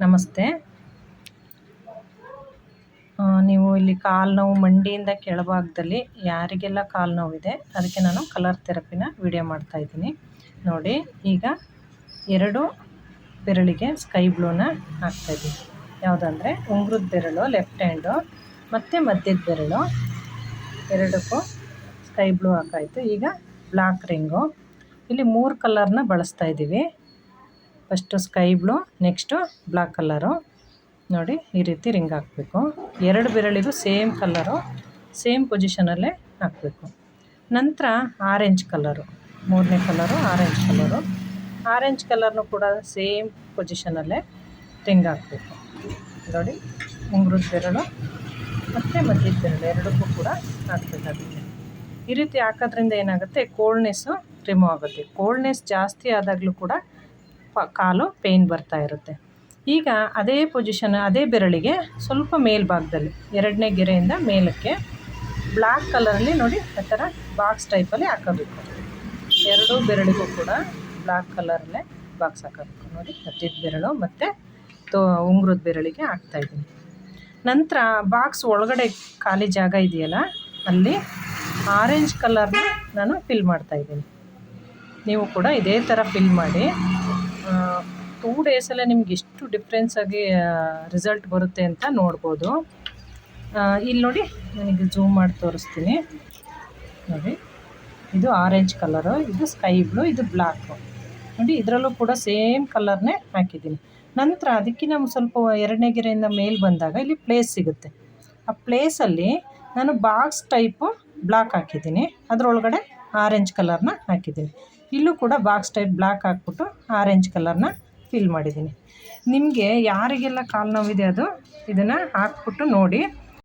ನಮಸ್ತೆ. ನೀವು ಇಲ್ಲಿ ಕಾಲು ನೋವು ಮಂಡಿಯಿಂದ ಕೆಳಭಾಗದಲ್ಲಿ ಯಾರಿಗೆಲ್ಲ ಕಾಲು ನೋವಿದೆ ಅದಕ್ಕೆ ನಾನು ಕಲರ್ ಥೆರಪಿನ ವಿಡಿಯೋ ಮಾಡ್ತಾಯಿದ್ದೀನಿ ನೋಡಿ. ಈಗ 2 ಬೆರಳಿಗೆ ಸ್ಕೈ ಬ್ಲೂನ ಹಾಕ್ತಾಯಿದ್ದೀನಿ. ಯಾವುದಂದರೆ ಉಂಗುರದ ಬೆರಳು ಲೆಫ್ಟ್ ಹ್ಯಾಂಡು ಮತ್ತು ಮಧ್ಯದ ಬೆರಳು ಎರಡಕ್ಕೂ ಸ್ಕೈ ಬ್ಲೂ ಹಾಕಾಯಿತು. ಈಗ ಬ್ಲ್ಯಾಕ್ ರಿಂಗು ಇಲ್ಲಿ 3 ಕಲರ್ನ ಬಳಸ್ತಾ ಇದ್ದೀವಿ. First sky blue, next black colour ನೋಡಿ. ಈ ರೀತಿ ರಿಂಗ್ ಹಾಕಬೇಕು. 2 ಬೆರಳಿಗೂ ಸೇಮ್ ಕಲರು ಸೇಮ್ ಪೊಸಿಷನಲ್ಲೇ ಹಾಕಬೇಕು. ನಂತರ ಆರೆಂಜ್ ಕಲರು, 3ನೇ ಕಲರು ಆರೆಂಜ್ ಕಲರ್ನು ಕೂಡ ಸೇಮ್ ಪೊಸಿಷನಲ್ಲೇ ರಿಂಗ್ ಹಾಕಬೇಕು ನೋಡಿ. ಉಂಗುರದ ಬೆರಳು ಮತ್ತು ಮಧ್ಯದ ಬೆರಳು ಎರಡಕ್ಕೂ ಕೂಡ ಹಾಕಬೇಕಾಗುತ್ತೆ. ಈ ರೀತಿ ಹಾಕೋದ್ರಿಂದ ಏನಾಗುತ್ತೆ, ಕೋಲ್ಡ್ನೆಸ್ಸು ರಿಮೂವ್ ಆಗುತ್ತೆ. ಕೋಲ್ಡ್ನೆಸ್ ಜಾಸ್ತಿ ಆದಾಗಲೂ ಕೂಡ ಕಾಲು ಪೇಯ್ನ್ ಬರ್ತಾ ಇರುತ್ತೆ. ಈಗ ಅದೇ ಬೆರಳಿಗೆ ಸ್ವಲ್ಪ ಮೇಲ್ಭಾಗದಲ್ಲಿ 2ನೇ ಗೆರೆಯಿಂದ ಮೇಲಕ್ಕೆ ಬ್ಲ್ಯಾಕ್ ಕಲರಲ್ಲಿ ನೋಡಿ ಆ ಥರ ಬಾಕ್ಸ್ ಟೈಪಲ್ಲಿ ಹಾಕೋಬೇಕು. 2 ಬೆರಳಿಗೂ ಕೂಡ ಬ್ಲ್ಯಾಕ್ ಕಲರಲ್ಲೇ ಬಾಕ್ಸ್ ಹಾಕೋಬೇಕು ನೋಡಿ. ಮಧ್ಯದ ಬೆರಳು ಮತ್ತು ಉಂಗುರದ ಬೆರಳಿಗೆ ಹಾಕ್ತಾಯಿದ್ದೀನಿ. ನಂತರ ಬಾಕ್ಸ್ ಒಳಗಡೆ ಖಾಲಿ ಜಾಗ ಇದೆಯಲ್ಲ, ಅಲ್ಲಿ ಆರೆಂಜ್ ಕಲರ್ನ ನಾನು ಫಿಲ್ ಮಾಡ್ತಾಯಿದ್ದೀನಿ. ನೀವು ಕೂಡ ಇದೇ ಥರ ಫಿಲ್ ಮಾಡಿ 2 ಡೇಸಲ್ಲೇ ನಿಮ್ಗೆ ಎಷ್ಟು ಡಿಫ್ರೆನ್ಸಾಗಿ ರಿಸಲ್ಟ್ ಬರುತ್ತೆ ಅಂತ ನೋಡ್ಬೋದು. ಇಲ್ಲಿ ನೋಡಿ, ನನಗೆ ಝೂಮ್ ಮಾಡಿ ತೋರಿಸ್ತೀನಿ ನೋಡಿ. ಇದು ಆರೆಂಜ್ ಕಲರು, ಇದು ಸ್ಕೈ ಬ್ಲೂ, ಇದು ಬ್ಲ್ಯಾಕು ನೋಡಿ. ಇದರಲ್ಲೂ ಕೂಡ ಸೇಮ್ ಕಲರ್ನೇ ಹಾಕಿದ್ದೀನಿ. ನಂತರ ಅದಕ್ಕಿಂತ ಸ್ವಲ್ಪ 2ನೇ ಗೆರೆಯಿಂದ ಮೇಲೆ ಬಂದಾಗ ಇಲ್ಲಿ ಪ್ಲೇಸ್ ಸಿಗುತ್ತೆ. ಆ ಪ್ಲೇಸಲ್ಲಿ ನಾನು ಬಾಕ್ಸ್ ಟೈಪು ಬ್ಲ್ಯಾಕ್ ಹಾಕಿದ್ದೀನಿ, ಅದರೊಳಗಡೆ ಆರೆಂಜ್ ಕಲರ್ನ ಹಾಕಿದ್ದೀನಿ. ಇಲ್ಲೂ ಕೂಡ ಬಾಕ್ಸ್ ಟೈಪ್ ಬ್ಲ್ಯಾಕ್ ಹಾಕ್ಬಿಟ್ಟು ಆರೆಂಜ್ ಕಲರ್ನ ಫಿಲ್ ಮಾಡಿದ್ದೀನಿ. ನಿಮಗೆ ಯಾರಿಗೆಲ್ಲ ಕಾಲು ನೋವಿದೆ ಅದು ಇದನ್ನು ಹಾಕ್ಬಿಟ್ಟು ನೋಡಿ.